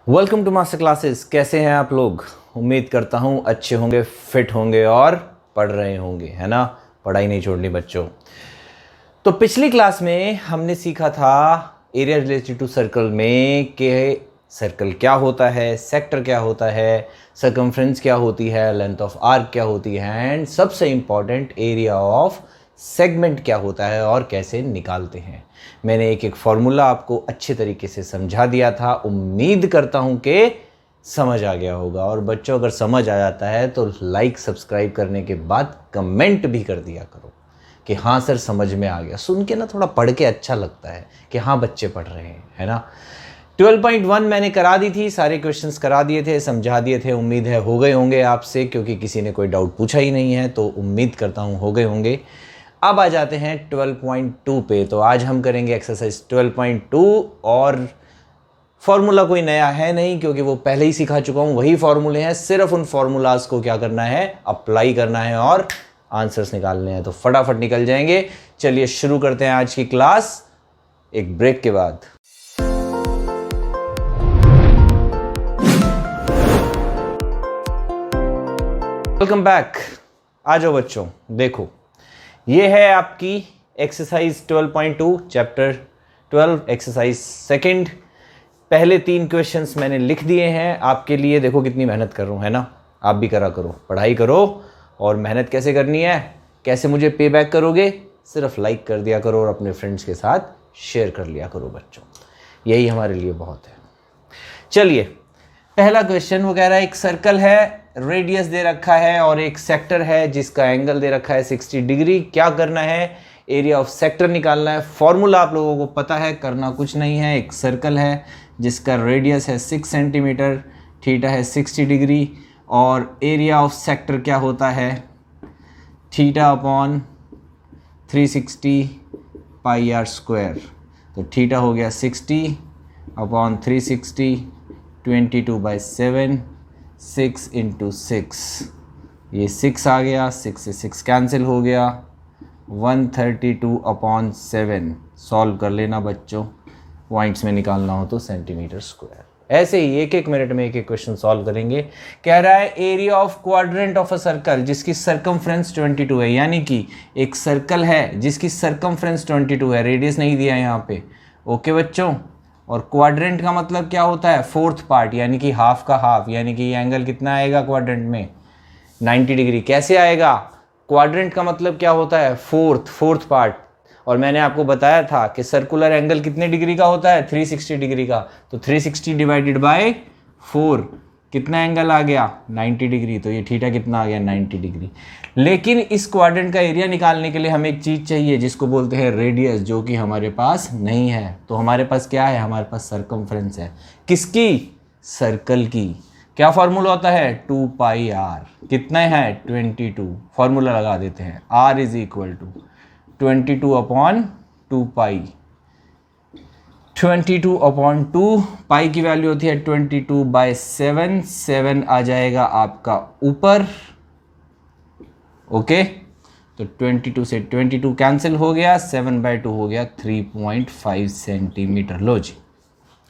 Welcome to master classes. कैसे हैं आप लोग? उम्मीद करता हूँ अच्छे होंगे, फिट होंगे और पढ़ रहे होंगे, है ना। पढ़ाई नहीं छोड़नी बच्चों। तो पिछली क्लास में हमने सीखा था एरिया रिलेटेड टू सर्कल में कि सर्कल क्या होता है, सेक्टर क्या होता है, सर्कमफ्रेंस क्या होती है, लेंथ ऑफ आर्क क्या होती है एंड सबसे इम्पॉर्टेंट एरिया ऑफ सेगमेंट क्या होता है और कैसे निकालते हैं। मैंने एक एक फॉर्मूला आपको अच्छे तरीके से समझा दिया था। उम्मीद करता हूँ कि समझ आ गया होगा। और बच्चों अगर समझ आ जाता है तो लाइक सब्सक्राइब करने के बाद कमेंट भी कर दिया करो कि हाँ सर समझ में आ गया। सुन के ना थोड़ा पढ़ के अच्छा लगता है कि हाँ बच्चे पढ़ रहे हैं, है ना। 12.1 मैंने करा दी थी, सारे क्वेश्चंस करा दिए थे, समझा दिए थे। उम्मीद है हो गए होंगे आपसे, क्योंकि किसी ने कोई डाउट पूछा ही नहीं है, तो उम्मीद करता हूँ हो गए होंगे। अब आ जाते हैं 12.2 पे। तो आज हम करेंगे एक्सरसाइज 12.2 और फॉर्मूला कोई नया है नहीं, क्योंकि वो पहले ही सिखा चुका हूँ। वही फॉर्मूले हैं, सिर्फ उन फॉर्मूलाज को क्या करना है, अप्लाई करना है और आंसर्स निकालने हैं। तो फटाफट निकल जाएंगे। चलिए शुरू करते हैं आज की क्लास एक ब्रेक के बाद। Welcome back. आ जाओ बच्चों, देखो ये है आपकी एक्सरसाइज 12.2 चैप्टर 12 एक्सरसाइज सेकंड। पहले 3 क्वेश्चंस मैंने लिख दिए हैं आपके लिए। देखो कितनी मेहनत कर रहा हूँ, है ना। आप भी करा करो, पढ़ाई करो। और मेहनत कैसे करनी है, कैसे मुझे पे बैक करोगे, सिर्फ लाइक कर दिया करो और अपने फ्रेंड्स के साथ शेयर कर लिया करो बच्चों। यही हमारे लिए बहुत है। चलिए पहला क्वेश्चन वो कह रहा है एक सर्कल है, रेडियस दे रखा है और एक सेक्टर है जिसका एंगल दे रखा है 60 डिग्री। क्या करना है, एरिया ऑफ सेक्टर निकालना है। फॉर्मूला आप लोगों को पता है, करना कुछ नहीं है। एक सर्कल है जिसका रेडियस है 6 सेंटीमीटर, थीटा है 60 डिग्री और एरिया ऑफ सेक्टर क्या होता है, theta upon 360 pi r square. तो थीटा हो गया 60 अपॉन 360, 22/7, 6 × 6, ये 6 आ गया, 6 से 6 कैंसिल हो गया, 132/7। सॉल्व कर लेना बच्चों, पॉइंट्स में निकालना हो तो सेंटीमीटर स्क्वायर। ऐसे ही एक एक मिनट में एक एक क्वेश्चन सॉल्व करेंगे। कह रहा है area of quadrant of a circle जिसकी सरकमफ्रेंस 22 है, यानी कि एक सर्कल है जिसकी सरकमफ्रेंस 22 है, रेडियस नहीं दिया यहाँ पे। ओके बच्चों। और क्वाड्रेंट का मतलब क्या होता है, फोर्थ पार्ट, यानी कि हाफ का हाफ, यानी कि ये एंगल कितना आएगा क्वाड्रेंट में, 90 डिग्री। कैसे आएगा, क्वाड्रेंट का मतलब क्या होता है, फोर्थ पार्ट। और मैंने आपको बताया था कि सर्कुलर एंगल कितने डिग्री का होता है, 360 डिग्री का। तो 360 डिवाइडेड बाय 4 कितना एंगल आ गया, 90 डिग्री। तो ये थीटा कितना आ गया, 90 डिग्री। लेकिन इस क्वाड्रेंट का एरिया निकालने के लिए हमें एक चीज़ चाहिए जिसको बोलते हैं रेडियस, जो कि हमारे पास नहीं है। तो हमारे पास क्या है, हमारे पास सरकमफ्रेंस है। किसकी, सर्कल की। क्या फार्मूला होता है, 2πr। कितना है, 22। फार्मूला लगा देते हैं, r इज इक्वल टू 22/2π। 22/2 पाई की वैल्यू होती है 22/7। 7 आ जाएगा आपका ऊपर। ओके, तो 22 से 22 कैंसिल हो गया, 7/2 हो गया 3.5 सेंटीमीटर। लो जी।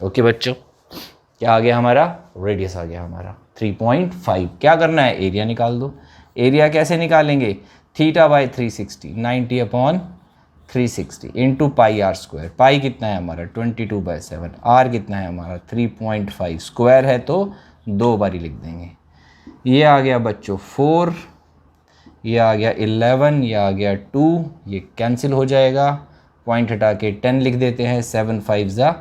ओके बच्चों, क्या आ गया हमारा, रेडियस आ गया हमारा 3.5। क्या करना है, एरिया निकाल दो। एरिया कैसे निकालेंगे, theta by 360, 90/360 into pi r square. Pi कितना है हमारा 22/7, आर कितना है हमारा 3.5, स्क्वायर है तो 2 बारी लिख देंगे। ये आ गया बच्चों 4, ये आ गया 11, ये आ गया 2, ये कैंसिल हो जाएगा। पॉइंट हटा के 10 लिख देते हैं, 7 5 ज़ा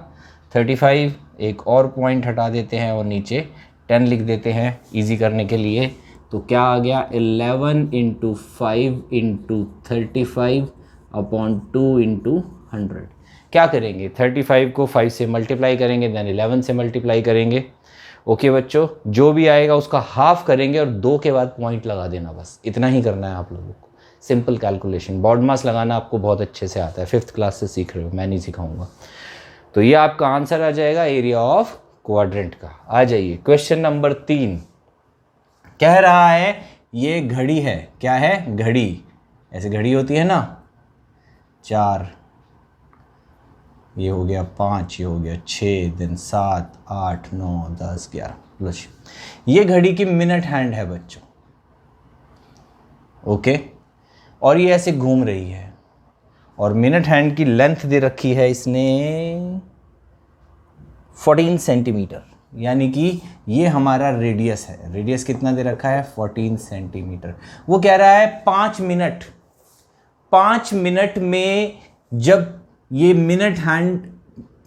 35। एक और पॉइंट हटा देते हैं और नीचे 10 लिख देते हैं इजी करने के लिए। तो क्या आ गया, 11 × 5 × 35/2 × 100। क्या करेंगे, 35 को 5 से मल्टीप्लाई करेंगे, देन 11 से मल्टीप्लाई करेंगे। ओके बच्चों, जो भी आएगा उसका हाफ करेंगे और 2 के बाद पॉइंट लगा देना, बस इतना ही करना है आप लोगों को। सिंपल कैलकुलेशन, बॉड मास लगाना आपको बहुत अच्छे से आता है, 5th क्लास से सीख रहे हो, मैं नहीं सिखाऊंगा। तो ये आपका आंसर आ जाएगा एरिया ऑफ क्वाड्रेंट का। आ जाइए क्वेश्चन नंबर 3। कह रहा है ये घड़ी है, क्या है, घड़ी। ऐसे घड़ी होती है ना, 4 ये हो गया 5, ये हो गया 6, दिन 7, 8, 9, 10, 11। लो जी, ये घड़ी की मिनट हैंड है बच्चों। ओके, और ये ऐसे घूम रही है, और मिनट हैंड की लेंथ दे रखी है इसने 14 सेंटीमीटर, यानी कि ये हमारा रेडियस है। रेडियस कितना दे रखा है? 14 सेंटीमीटर। वो कह रहा है 5 मिनट, 5 मिनट में जब ये मिनट हैंड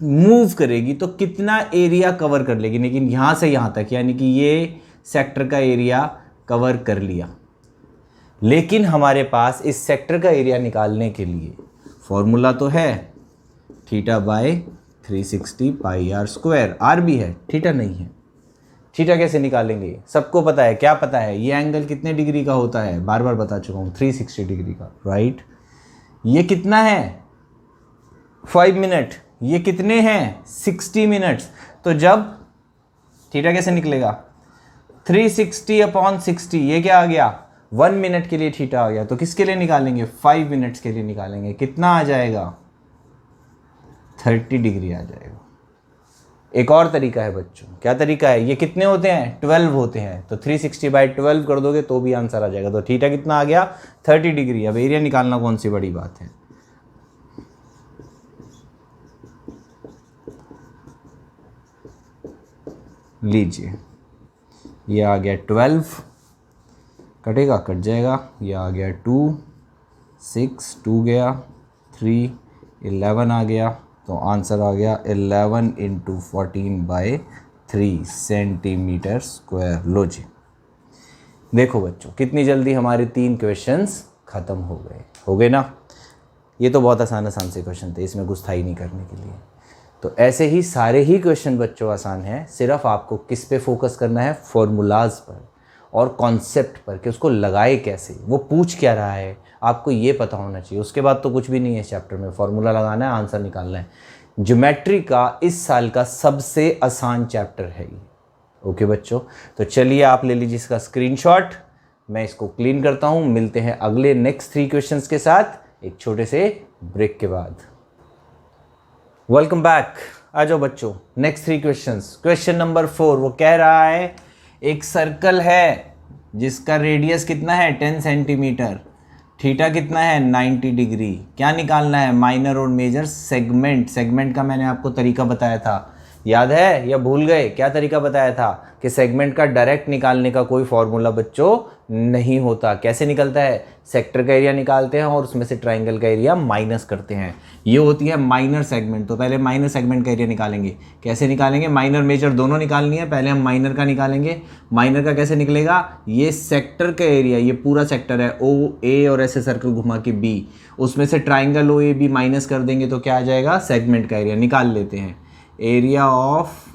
मूव करेगी तो कितना एरिया कवर कर लेगी। लेकिन यहाँ से यहाँ तक, यानी कि ये सेक्टर का एरिया कवर कर लिया। लेकिन हमारे पास इस सेक्टर का एरिया निकालने के लिए फॉर्मूला तो है, theta by 360 pi r square. R भी है, थीटा नहीं है। थीटा कैसे निकालेंगे? सबको पता है। क्या पता है? ये एंगल कितने डिग्री का होता है? बार बार बता चुका हूँ, 360 डिग्री का, राइट। ये कितना है? 5 मिनट। ये कितने हैं? 60 मिनट्स। तो जब थीटा कैसे निकलेगा? 360 अपॉन 60, ये क्या आ गया? 1 मिनट के लिए थीटा आ गया। तो किसके लिए निकालेंगे? 5 मिनट्स के लिए निकालेंगे। कितना आ जाएगा? 30 डिग्री आ जाएगा। एक और तरीका है बच्चों। क्या तरीका है? ये कितने होते हैं? 12 होते हैं। तो 360 बाई 12 कर दोगे तो भी आंसर आ जाएगा। तो थीटा कितना आ गया? 30 डिग्री। अब एरिया निकालना कौन सी बड़ी बात है। लीजिए, ये आ गया 12, कटेगा, कट जाएगा। ये आ गया 2, 6, 2 गया, 3, 11 आ गया। तो आंसर आ गया 11 इंटू 14/3 सेंटीमीटर स्क्वायर। लो जी, देखो बच्चों कितनी जल्दी हमारे 3 क्वेश्चंस ख़त्म हो गए ना। ये तो बहुत आसान से क्वेश्चन थे, इसमें गुस्ताई नहीं करने के लिए। तो ऐसे ही सारे ही क्वेश्चन बच्चों आसान हैं। सिर्फ आपको किस पे फोकस करना है? फॉर्मूलाज पर और कॉन्सेप्ट पर, कि उसको लगाए कैसे, वो पूछ क्या रहा है, आपको ये पता होना चाहिए। उसके बाद तो कुछ भी नहीं है इस चैप्टर में। फॉर्मूला लगाना है, आंसर निकालना है। ज्योमेट्री का इस साल का सबसे आसान चैप्टर है ये। ओके बच्चों, तो चलिए आप ले लीजिए इसका स्क्रीनशॉट। मैं इसको क्लीन करता हूँ। मिलते हैं अगले नेक्स्ट 3 क्वेश्चंस के साथ एक छोटे से ब्रेक के बाद। Welcome back. आ जाओ बच्चों, नेक्स्ट 3 क्वेश्चंस। क्वेश्चन नंबर 4 वो कह रहा है एक सर्कल है जिसका रेडियस कितना है? 10 सेंटीमीटर। थीटा कितना है? 90 डिग्री। क्या निकालना है? माइनर और मेजर सेगमेंट। सेगमेंट का मैंने आपको तरीका बताया था, याद है या भूल गए? क्या तरीका बताया था? कि सेगमेंट का डायरेक्ट निकालने का कोई फॉर्मूला बच्चों नहीं होता। कैसे निकलता है? सेक्टर का एरिया निकालते हैं और उसमें से ट्राइंगल का एरिया माइनस करते हैं। ये होती है माइनर सेगमेंट। तो पहले माइनर सेगमेंट का एरिया निकालेंगे। कैसे निकालेंगे? माइनर मेजर दोनों निकालनी है। पहले हम माइनर का निकालेंगे। माइनर का कैसे निकलेगा? ये सेक्टर का एरिया, ये पूरा सेक्टर है ओ ए और ऐसे सर्कल घुमा के बी, उसमें से triangle O A B minus कर देंगे तो क्या आ जाएगा? सेगमेंट का एरिया। निकाल लेते हैं। एरिया ऑफ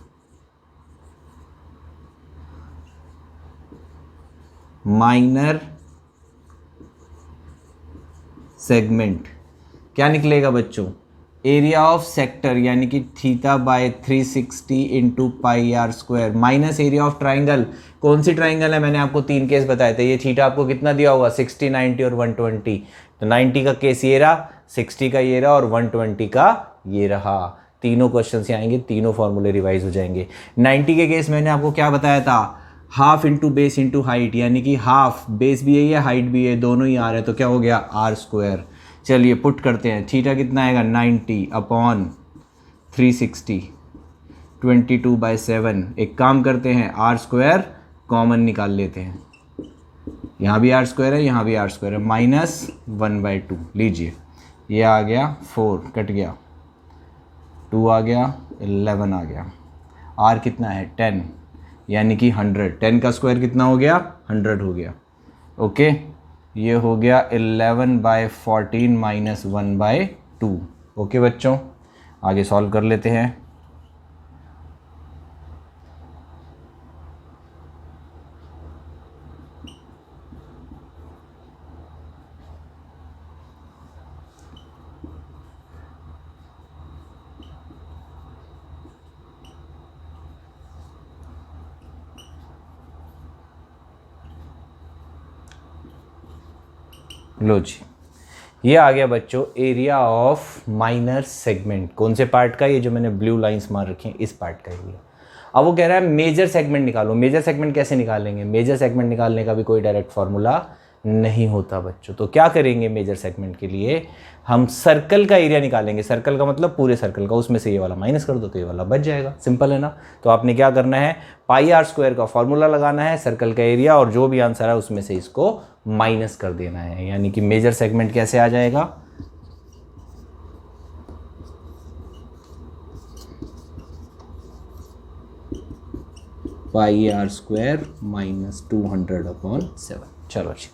माइनर सेगमेंट क्या निकलेगा बच्चों? एरिया ऑफ सेक्टर, यानी कि theta by 360 into pi r square minus area of triangle. कौन सी ट्राइंगल है? मैंने आपको 3 केस बताए थे। ये थीटा आपको कितना दिया होगा? 60, 90 और 120। तो 90 का केस ये रहा, 60 का ये रहा और 120 का ये रहा। तीनों क्वेश्चन यहाँ आएंगे, तीनों फॉर्मूले रिवाइज हो जाएंगे। 90 के केस मैंने आपको क्या बताया था? Half into base into height, यानी कि हाफ बेस भी है हाइट भी है, दोनों ही आ रहे हैं। तो क्या हो गया? Are square. चलिए पुट करते हैं। थीटा कितना आएगा? 90 अपॉन 360, 22/7। एक काम करते हैं, आर स्क्वायर कॉमन निकाल लेते हैं। यहाँ भी आर स्क्वायर है, यहाँ भी आर स्क्वायर है, -1/2। लीजिए, ये आ गया 4, कट गया, 2 आ गया, 11 आ गया। आर कितना है? 10, यानी कि 100। 10 का स्क्वायर कितना हो गया? 100 हो गया। ओके, ये हो गया 11/14 -1/2। ओके बच्चों, आगे सॉल्व कर लेते हैं। लो जी, ये आ गया बच्चों एरिया ऑफ माइनर सेगमेंट। कौन से पार्ट का? ये जो मैंने ब्लू लाइंस मार रखी हैं इस पार्ट का एरिया। अब वो कह रहा है मेजर सेगमेंट निकालो। मेजर सेगमेंट कैसे निकालेंगे? मेजर सेगमेंट निकालने का भी कोई डायरेक्ट फार्मूला नहीं होता बच्चों। तो क्या करेंगे मेजर सेगमेंट के लिए? हम सर्कल का एरिया निकालेंगे। सर्कल का मतलब पूरे सर्कल का, उसमें से ये वाला माइनस कर दो तो ये वाला बच जाएगा। सिंपल है ना। तो आपने क्या करना है, पाई आर स्क्वायर का फॉर्मूला लगाना है, सर्कल का एरिया, और जो भी आंसर है उसमें से इसको माइनस कर देना है। यानी कि मेजर सेगमेंट कैसे आ जाएगा? पाई आर स्क्वायर माइनस 200/7। चलो जी,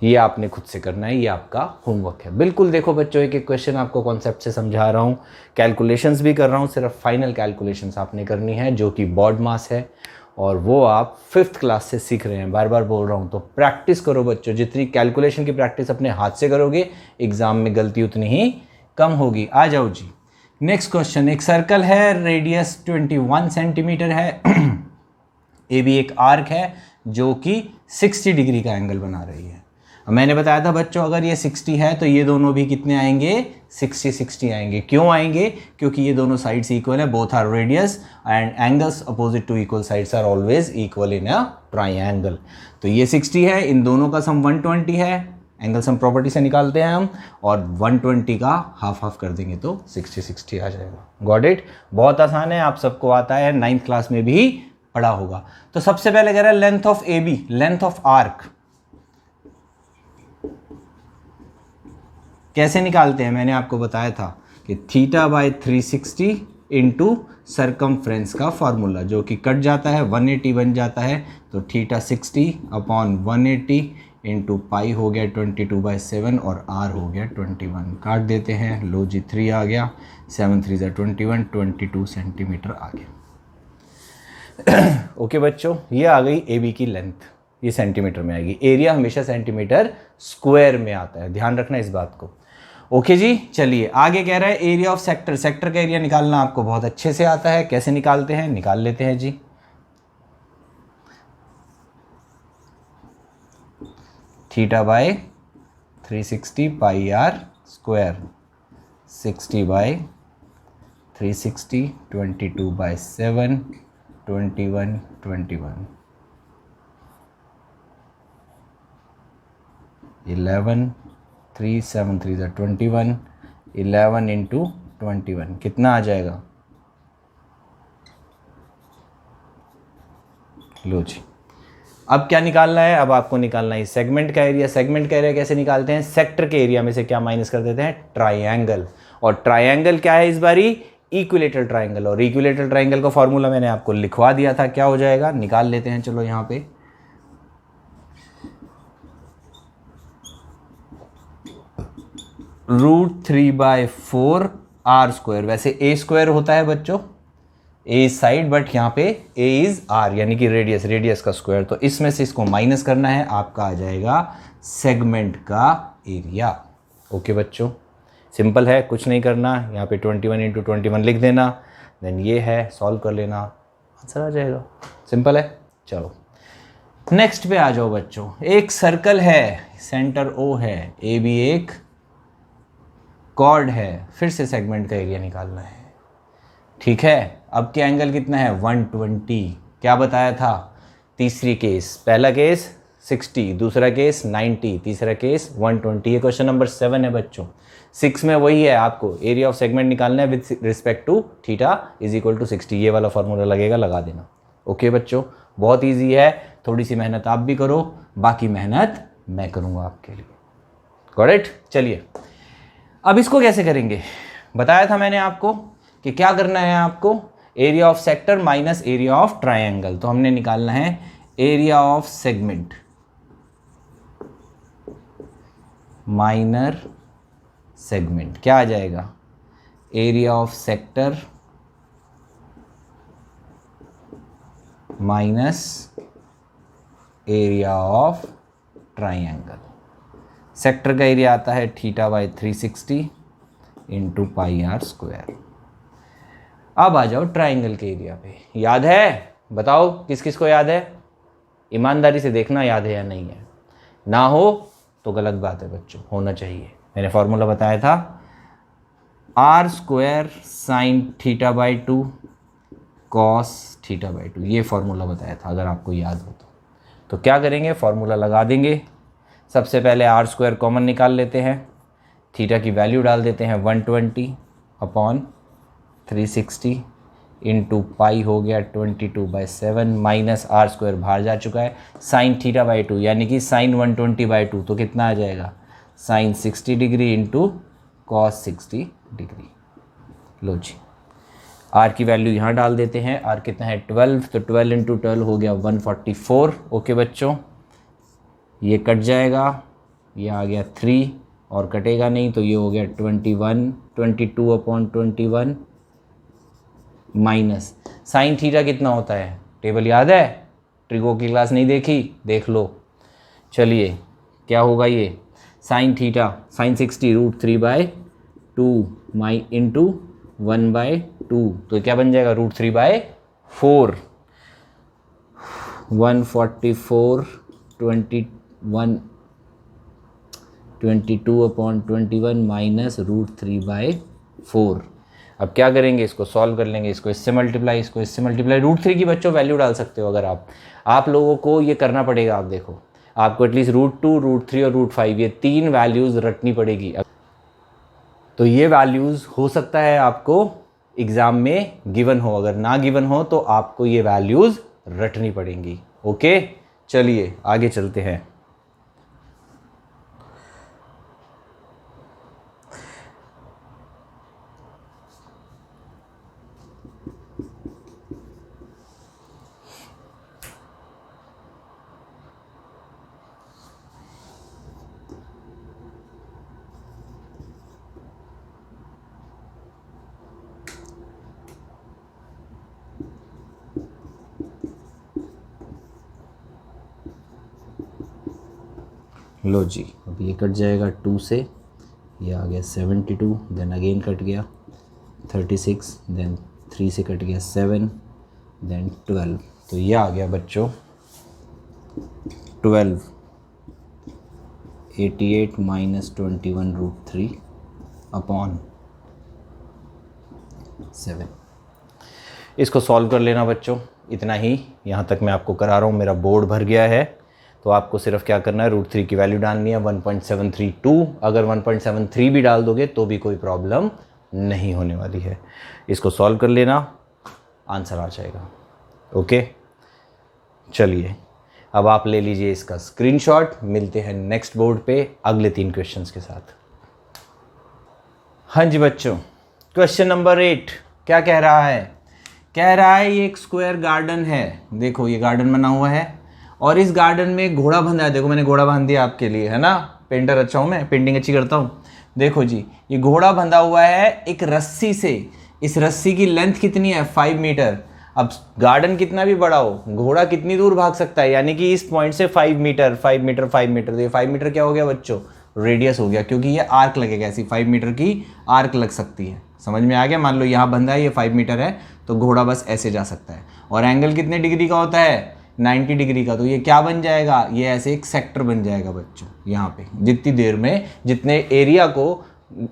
ये आपने खुद से करना है, ये आपका होमवर्क है। बिल्कुल देखो बच्चों, एक एक क्वेश्चन आपको कॉन्सेप्ट से समझा रहा हूँ, कैलकुलेशंस भी कर रहा हूँ। सिर्फ फाइनल कैलकुलेशंस आपने करनी है जो कि बॉड मास है, और वो आप 5th क्लास से सीख रहे हैं। बार बार बोल रहा हूँ, तो प्रैक्टिस करो बच्चों। जितनी कैलकुलेशन की प्रैक्टिस अपने हाथ से करोगे, एग्जाम में गलती उतनी ही कम होगी। आ जाओ जी, नेक्स्ट क्वेश्चन। एक सर्कल है, रेडियस 21 सेंटीमीटर है, ए बी एक आर्क है जो कि 60 डिग्री का एंगल बना रही है। मैंने बताया था बच्चों, अगर ये 60 है तो ये दोनों भी कितने आएंगे? 60 आएंगे। क्यों आएंगे? क्योंकि ये दोनों साइड्स इक्वल है। Both are radius and angles opposite to equal sides are always equal in a triangle. तो ये 60 है, इन दोनों का सम 120 है। एंगल सम प्रॉपर्टी से निकालते हैं हम, और 120 का हाफ हाफ कर देंगे तो 60 आ जाएगा। Got it? बहुत आसान है, आप सबको आता है, 9th क्लास में भी पढ़ा होगा। तो सबसे पहले कह रहा है length of A B, length of arc कैसे निकालते हैं? मैंने आपको बताया था कि θ/360 इंटू सर्कमफ्रेंस का फॉर्मूला, जो कि कट जाता है 180 बन जाता है। तो θ60/180 इंटू पाई हो गया 22/7 और r हो गया 21। काट देते हैं, लो जी 3 आ गया, 7 3 21, 22 सेंटीमीटर आ गया। ओके बच्चों, ये आ गई ए बी की लेंथ, ये सेंटीमीटर में आएगी। एरिया हमेशा सेंटीमीटर स्क्वायर में आता है, ध्यान रखना इस बात को। ओके जी, चलिए आगे कह रहा है एरिया ऑफ सेक्टर। सेक्टर का एरिया निकालना आपको बहुत अच्छे से आता है। कैसे निकालते हैं? निकाल लेते हैं जी। θ/360 पाई आर स्क्वायर, 60/360, 22/7, 21 11 3 7 3 21, 11 इंटू 21 कितना आ जाएगा? लो जी, अब क्या निकालना है? अब आपको निकालना है सेगमेंट का एरिया। सेगमेंट का एरिया कैसे निकालते हैं? सेक्टर के एरिया में से क्या माइनस कर देते हैं? ट्राइंगल। और ट्राइंगल क्या है इस बारी? Equilateral triangle. और इक्विलेटरल ट्राइंगल का फॉर्मूला मैंने आपको लिखवा दिया था, क्या हो जाएगा? निकाल लेते हैं। चलो यहाँ पे √3/4 आर स्क्वायर। वैसे ए स्क्वायर होता है बच्चों, ए साइड, बट यहाँ पे ए इज आर, यानी कि रेडियस, रेडियस का स्क्वायर। तो इसमें से इसको माइनस करना है, आपका आ जाएगा सेगमेंट का एरिया। ओके बच्चों, सिंपल है, कुछ नहीं करना। यहाँ पे 21 इंटू 21 लिख देना, देन ये है, सॉल्व कर लेना, आंसर आ जाएगा। सिंपल है। चलो नेक्स्ट पे आ जाओ बच्चों। एक सर्कल है, सेंटर ओ है, ए बी एक कॉर्ड है, फिर से सेगमेंट का एरिया निकालना है। ठीक है, अब के एंगल कितना है? 120। क्या बताया था? तीसरी केस, पहला केस 60, दूसरा केस 90, तीसरा केस 120। ये क्वेश्चन नंबर 7 है बच्चों। 6 में वही है, आपको एरिया ऑफ सेगमेंट निकालना है विद रिस्पेक्ट टू θ = 60। ये वाला फॉर्मूला लगेगा, लगा देना। ओके बच्चों, बहुत ईजी है। थोड़ी सी मेहनत आप भी करो, बाकी मेहनत मैं करूँगा आपके लिए। Got it? चलिए अब इसको कैसे करेंगे? बताया था मैंने आपको कि क्या करना है आपको, area of sector minus area of triangle. तो हमने निकालना है area of segment minor segment. क्या आ जाएगा? Area of sector minus area of triangle. Sector का एरिया आता है θ/360 इंटू पाई आर स्क्वायर। अब आ जाओ ट्राइंगल के एरिया पे। याद है? बताओ किस किस को याद है? ईमानदारी से देखना याद है या नहीं है। ना हो तो गलत बात है बच्चों, होना चाहिए। मैंने फॉर्मूला बताया था r square sine theta by 2 cos theta by 2, ये फॉर्मूला बताया था अगर आपको याद हो तो क्या करेंगे, फॉर्मूला लगा देंगे। सबसे पहले आर स्क्वायर कॉमन निकाल लेते हैं, थीटा की वैल्यू डाल देते हैं 120 अपॉन 360 इंटू पाई हो गया 22/7 माइनस आर स्क्वायर बाहर जा चुका है, साइन थीटा बाई 2 यानी कि साइन 120/2 तो कितना आ जाएगा, sine 60 degree into cos 60 degree. लो जी, आर की वैल्यू यहाँ डाल देते हैं, आर कितना है 12, तो 12 इंटू 12 हो गया 144। ओके बच्चों, ये कट जाएगा, ये आ गया 3 और कटेगा नहीं तो ये हो गया 22/21 माइनस साइन थीटा कितना होता है, टेबल याद है, ट्रिगो की क्लास नहीं देखी, देख लो। चलिए क्या होगा ये, साइन थीटा साइन 60 √3/2 माई इंटू 1/2 तो क्या बन जाएगा √3/4 144 22/21 माइनस √3/4। अब क्या करेंगे, इसको सॉल्व कर लेंगे, इसको इससे मल्टीप्लाई, इसको इससे मल्टीप्लाई। √3 की बच्चों वैल्यू डाल सकते हो अगर आप लोगों को ये करना पड़ेगा। आप देखो, आपको एटलीस्ट √2 √3 और √5 ये 3 वैल्यूज़ रटनी पड़ेगी। तो ये वैल्यूज़ हो सकता है आपको एग्ज़ाम में गिवन हो, अगर ना गिवन हो तो आपको ये वैल्यूज़ रटनी पड़ेंगी। ओके, चलिए आगे चलते हैं। लो जी, अब ये कट जाएगा 2 से, ये आ गया 72, देन अगेन कट गया 36, देन 3 से कट गया 7, देन 12, तो ये आ गया बच्चों 12 88 माइनस 21√3 अपॉन 7। इसको सॉल्व कर लेना बच्चों, इतना ही यहाँ तक मैं आपको करा रहा हूँ, मेरा बोर्ड भर गया है। तो आपको सिर्फ क्या करना है, √3 की वैल्यू डालनी है 1.732। अगर 1.73 भी डाल दोगे तो भी कोई प्रॉब्लम नहीं होने वाली है। इसको सॉल्व कर लेना, आंसर आ जाएगा। ओके, चलिए अब आप ले लीजिए इसका स्क्रीनशॉट। मिलते हैं नेक्स्ट बोर्ड पे अगले 3 क्वेश्चंस के साथ। हाँ जी बच्चों, क्वेश्चन नंबर 8 क्या कह रहा है, कह रहा है ये एक स्क्वायर गार्डन है। देखो ये गार्डन बना हुआ है और इस गार्डन में घोड़ा बंधा है। देखो मैंने घोड़ा बांध दिया आपके लिए, है ना, पेंटर अच्छा हूँ मैं, पेंटिंग अच्छी करता हूँ। देखो जी, ये घोड़ा बंधा हुआ है एक रस्सी से। इस रस्सी की लेंथ कितनी है, 5 मीटर। अब गार्डन कितना भी बड़ा हो, घोड़ा कितनी दूर भाग सकता है, यानी कि इस पॉइंट से 5 मीटर 5 मीटर 5 मीटर। तो ये 5 मीटर क्या हो गया बच्चों, रेडियस हो गया, क्योंकि ये आर्क लगेगा, ऐसी 5 मीटर की आर्क लग सकती है। समझ में आ गया, मान लो यहाँ बंधा है, ये 5 मीटर है, तो घोड़ा बस ऐसे जा सकता है। और एंगल कितने डिग्री का होता है, 90 डिग्री का। तो ये क्या बन जाएगा, ये ऐसे एक सेक्टर बन जाएगा बच्चों। यहाँ पे जितनी देर में, जितने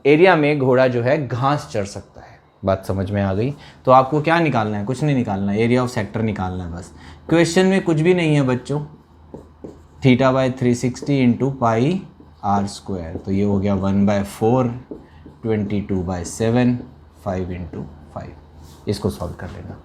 एरिया में घोड़ा जो है घास चर सकता है। बात समझ में आ गई। तो आपको क्या निकालना है, कुछ नहीं निकालना है, एरिया ऑफ सेक्टर निकालना है बस। क्वेश्चन में कुछ भी नहीं है बच्चों, θ/360 इंटू पाई आर स्क्वायर, तो ये हो गया 1/4 22/7 5 इंटू 5। इसको सॉल्व कर लेना।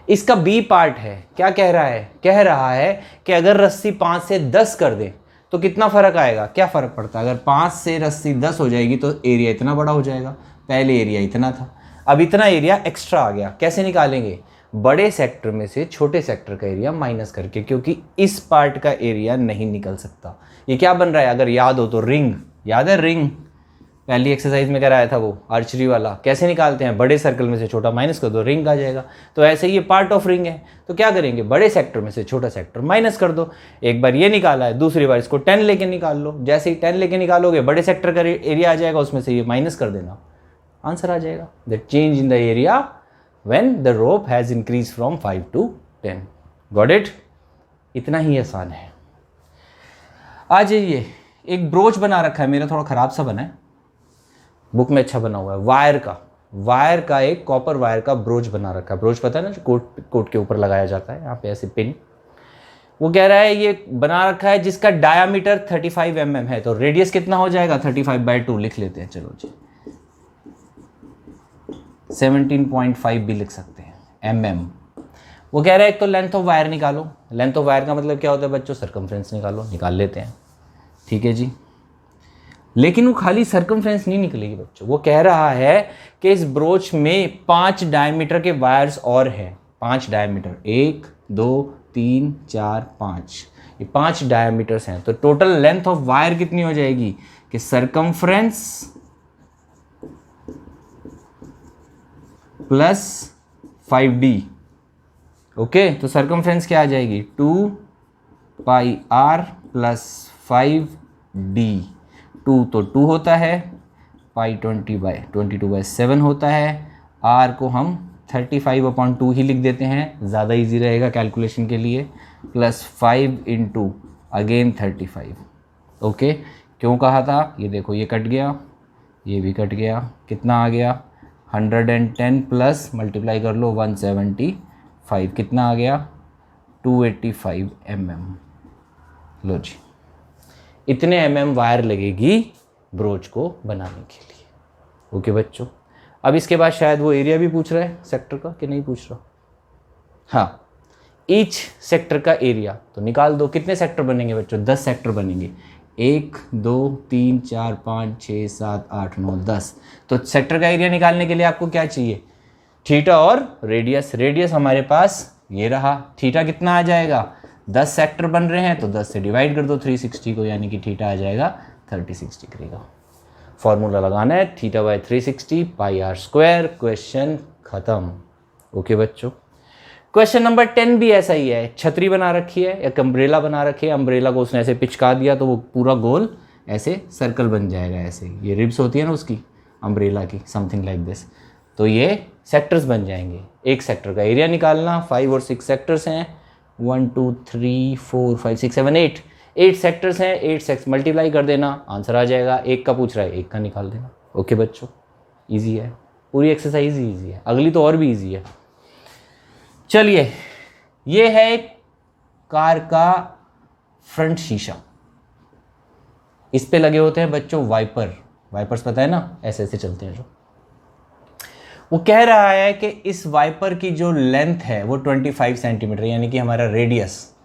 इसका बी पार्ट है, क्या कह रहा है, कह रहा है कि अगर रस्सी 5 से 10 कर दे तो कितना फ़र्क आएगा, क्या फ़र्क पड़ता है। अगर 5 से रस्सी 10 हो जाएगी तो एरिया इतना बड़ा हो जाएगा, पहले एरिया इतना था, अब इतना एरिया एक्स्ट्रा आ गया। कैसे निकालेंगे, बड़े सेक्टर में से छोटे सेक्टर का एरिया माइनस करके, क्योंकि इस पार्ट का एरिया नहीं निकल सकता। ये क्या बन रहा है, अगर याद हो तो रिंग, याद है रिंग, पहली एक्सरसाइज में कराया था वो आर्चरी वाला, कैसे निकालते हैं, बड़े सर्कल में से छोटा माइनस कर दो, रिंग आ जाएगा। तो ऐसे ही ये पार्ट ऑफ रिंग है, तो क्या करेंगे, बड़े सेक्टर में से छोटा सेक्टर माइनस कर दो। एक बार ये निकाला है, दूसरी बार इसको 10 लेके निकाल लो। जैसे ही 10 लेके निकालोगे बड़े सेक्टर का एरिया आ जाएगा, उसमें से ये माइनस कर देना, आंसर आ जाएगा। The change in the area when the rope has increase from 5 to 10। Got it, इतना ही आसान है। आ जाइए, एक ब्रोच बना रखा है मेरा, थोड़ा ख़राब सा बना है, बुक में अच्छा बना हुआ है, वायर का एक कॉपर वायर का ब्रोच बना रखा है। ब्रोच पता है ना, जो कोट के ऊपर लगाया जाता है, यहाँ पे ऐसे पिन। वो कह रहा है ये बना रखा है जिसका डायामीटर 35 mm है, तो रेडियस कितना हो जाएगा 35/2 लिख लेते हैं, चलो जी 17.5 भी लिख सकते हैं mm। वो कह रहा है एक तो लेंथ ऑफ वायर निकालो। लेंथ ऑफ वायर का मतलब क्या होता है बच्चों, सर्कमफ्रेंस निकाल लेते हैं, ठीक है जी। लेकिन वो खाली सर्कमफ्रेंस नहीं निकलेगी बच्चों, वो कह रहा है कि इस ब्रोच में 5 डायमीटर के वायर्स और हैं, 5 डायमीटर, 1 2 3 4 5, ये 5 डायमीटर्स हैं। तो टोटल लेंथ ऑफ वायर कितनी हो जाएगी कि सर्कमफ्रेंस प्लस 5d। ओके, तो सर्कमफ्रेंस क्या आ जाएगी 2πr प्लस 5d। 2 तो 2 होता है, पाई 22/7 होता है, r को हम 35/2 ही लिख देते हैं, ज़्यादा इजी रहेगा कैलकुलेशन के लिए, प्लस 5 इंटू अगेन 35। ओके, क्यों कहा था, ये देखो ये कट गया, ये भी कट गया, कितना आ गया 110 प्लस मल्टीप्लाई कर लो 175, कितना आ गया 285 mm। लो जी, इतने mm वायर लगेगी ब्रोच को बनाने के लिए। ओके बच्चों, अब इसके बाद शायद वो एरिया भी पूछ रहा है सेक्टर का, कि नहीं पूछ रहा। हाँ, ईच सेक्टर का एरिया तो निकाल दो। कितने सेक्टर बनेंगे बच्चों, 10 सेक्टर बनेंगे, 1 2 3 4 5 6 7 8 9 10। तो सेक्टर का एरिया निकालने के लिए आपको क्या चाहिए, थीटा और रेडियस। रेडियस हमारे पास ये रहा, थीटा कितना आ जाएगा, 10 सेक्टर बन रहे हैं तो 10 से डिवाइड कर दो 360 को, यानी कि थीटा आ जाएगा 36 डिग्री का। फॉर्मूला लगाना है θ/360 πr²। क्वेश्चन खत्म। ओके बच्चों, क्वेश्चन नंबर 10 भी ऐसा ही है। छतरी बना रखी है, एक अम्ब्रेला बना रखी है, अम्ब्रेला को उसने ऐसे पिचका दिया तो वो पूरा गोल ऐसे सर्कल बन जाएगा, ऐसे ये रिब्स होती है ना उसकी अम्ब्रेला की, समथिंग लाइक दिस। तो ये सेक्टर्स बन जाएंगे। एक सेक्टर का एरिया निकालना, 5 और 6 सेक्टर्स हैं, 1 2 3 4 5 6 7 8 सेक्टर्स हैं, 8 सेक्स मल्टीप्लाई कर देना, आंसर आ जाएगा। एक का पूछ रहा है, एक का निकाल देना। ओके बच्चों, इजी है, पूरी एक्सरसाइज इजी है, अगली तो और भी इजी है। चलिए, ये है कार का फ्रंट शीशा, इस पे लगे होते हैं बच्चों वाइपर। वाइपर्स पता है ना, ऐसे ऐसे चलते हैं जो। वो कह रहा है कि इस वाइपर की जो लेंथ है वो 25 सेंटीमीटर, यानी कि हमारा रेडियस।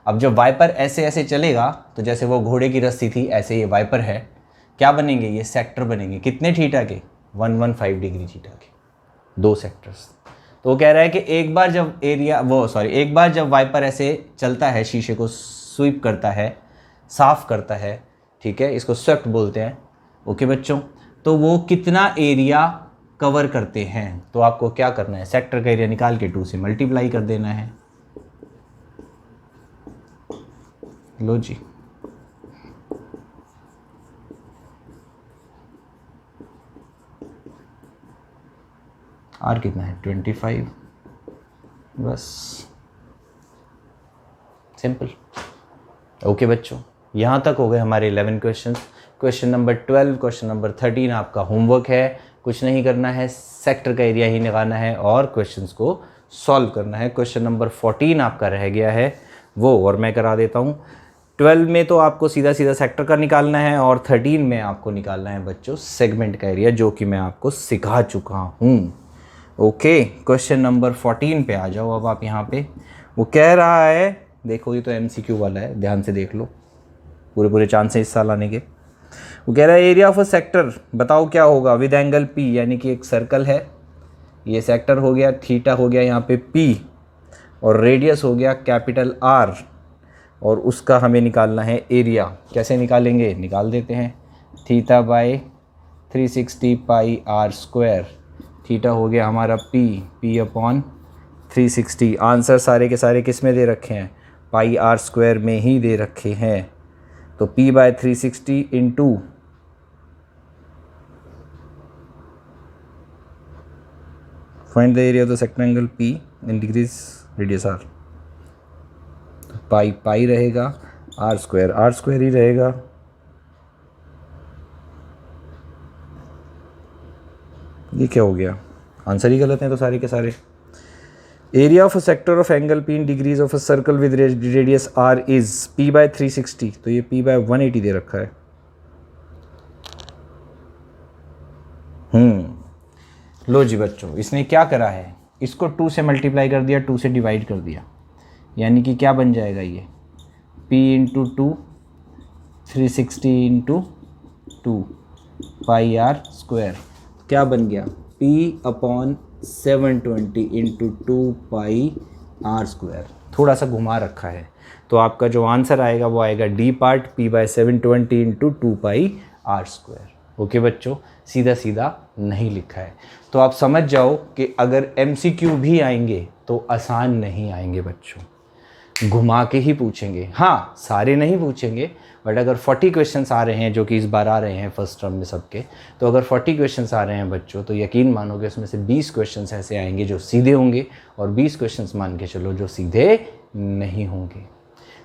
अब जब वाइपर ऐसे ऐसे चलेगा तो जैसे वो घोड़े की रस्सी थी, ऐसे ये वाइपर है, क्या बनेंगे, ये सेक्टर बनेंगे। कितने थीटा के, 115 डिग्री थीटा के, 2 सेक्टर्स। तो वो कह रहा है कि एक बार जब वाइपर ऐसे चलता है, शीशे को स्वीप करता है, साफ करता है, ठीक है, इसको स्वेप्ट बोलते हैं। ओके बच्चों, तो वो कितना एरिया कवर करते हैं। तो आपको क्या करना है, सेक्टर का एरिया निकाल के 2 से मल्टीप्लाई कर देना है। लो जी, आर कितना है 25, बस सिंपल। ओके बच्चों, यहाँ तक हो गए हमारे 11 question. Question number 12, question number 13 आपका होमवर्क है, कुछ नहीं करना है, सेक्टर का एरिया ही निकालना है और क्वेश्चंस को सॉल्व करना है। क्वेश्चन नंबर 14 आपका रह गया है वो, और मैं करा देता हूँ। 12 में तो आपको सीधा सीधा सेक्टर का निकालना है और 13 में आपको निकालना है बच्चों सेगमेंट का एरिया, जो कि मैं आपको सिखा चुका हूँ। ओके, क्वेश्चन नंबर 14 पे आ जाओ अब आप यहाँ पे। वो कह रहा है, देखो ये तो MCQ वाला है, ध्यान से देख लो, पूरे चांस है इस साल आने के। वो कह रहा है एरिया ऑफ अ सेक्टर बताओ क्या होगा विद एंगल P, यानी कि एक सर्कल है, ये सेक्टर हो गया, थीटा हो गया यहाँ पे P, और रेडियस हो गया कैपिटल R, और उसका हमें निकालना है एरिया। कैसे निकालेंगे, निकाल देते हैं, θ/360 πr²। थीटा हो गया हमारा P/360। आंसर सारे के सारे किस में दे रखे हैं, πr² में ही दे रखे हैं। तो P/360 into find the area of the sector angle P in degrees radius R। तो पाई रहेगा, R² ही रहेगा, ये क्या हो गया, आंसर ही गलत है तो सारे के सारे। Area of a sector of angle P in degrees of a circle with radius R is P/360, तो ये P/180 दे रखा है। लो जी बच्चों, इसने क्या करा है, इसको 2 से मल्टीप्लाई कर दिया, 2 से डिवाइड कर दिया, यानी कि क्या बन जाएगा ये P इंटू 2 360 इंटू 2 पाई R स्क्वायर, क्या बन गया P/720 इंटू 2 पाई R स्क्वायर। थोड़ा सा घुमा रखा है, तो आपका जो आंसर आएगा वो आएगा डी पार्ट P/720 इंटू 2 पाई R स्क्वायर। ओके बच्चों, सीधा सीधा नहीं लिखा है, तो आप समझ जाओ कि अगर MCQ भी आएंगे तो आसान नहीं आएंगे बच्चों, घुमा के ही पूछेंगे। हाँ, सारे नहीं पूछेंगे, बट अगर 40 क्वेश्चंस आ रहे हैं, जो कि इस बार आ रहे हैं फर्स्ट टर्म में सबके, तो अगर 40 क्वेश्चंस आ रहे हैं बच्चों, तो यकीन मानोगे उसमें से 20 क्वेश्चंस ऐसे आएंगे जो सीधे होंगे, और 20 क्वेश्चंस मान के चलो जो सीधे नहीं होंगे।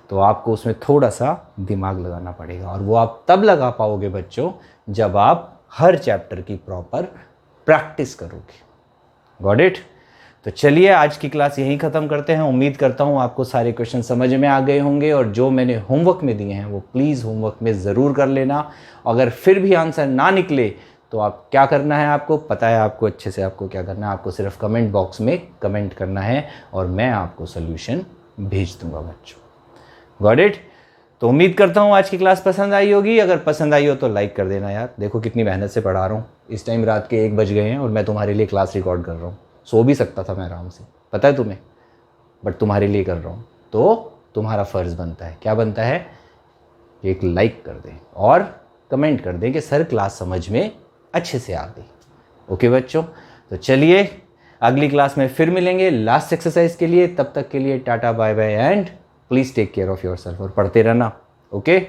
तो आपको उसमें थोड़ा सा दिमाग लगाना पड़ेगा, और वो आप तब लगा पाओगे बच्चों जब आप हर चैप्टर की प्रॉपर प्रैक्टिस करोगे। Got it? तो चलिए आज की क्लास यहीं ख़त्म करते हैं। उम्मीद करता हूँ आपको सारे क्वेश्चन समझ में आ गए होंगे, और जो मैंने होमवर्क में दिए हैं वो प्लीज़ होमवर्क में ज़रूर कर लेना। अगर फिर भी आंसर ना निकले तो आप क्या करना है, आपको पता है आपको अच्छे से आपको क्या करना है, आपको सिर्फ कमेंट बॉक्स में कमेंट करना है और मैं आपको सोल्यूशन भेज दूंगा बच्चों। Got it? तो उम्मीद करता हूँ आज की क्लास पसंद आई होगी। अगर पसंद आई हो तो लाइक कर देना यार, देखो कितनी मेहनत से पढ़ा रहा हूँ। इस टाइम रात के 1 बज गए हैं और मैं तुम्हारे लिए क्लास रिकॉर्ड कर रहा हूँ। सो भी सकता था मैं आराम से, पता है तुम्हें, बट तुम्हारे लिए कर रहा हूँ। तो तुम्हारा फ़र्ज़ बनता है, क्या बनता है, एक लाइक कर दें और कमेंट कर दें कि सर क्लास समझ में अच्छे से आ गई। ओके बच्चों, तो चलिए अगली क्लास में फिर मिलेंगे लास्ट एक्सरसाइज के लिए। तब तक के लिए tata bye bye and please take care of yourself और पढ़ते रहना। ओके।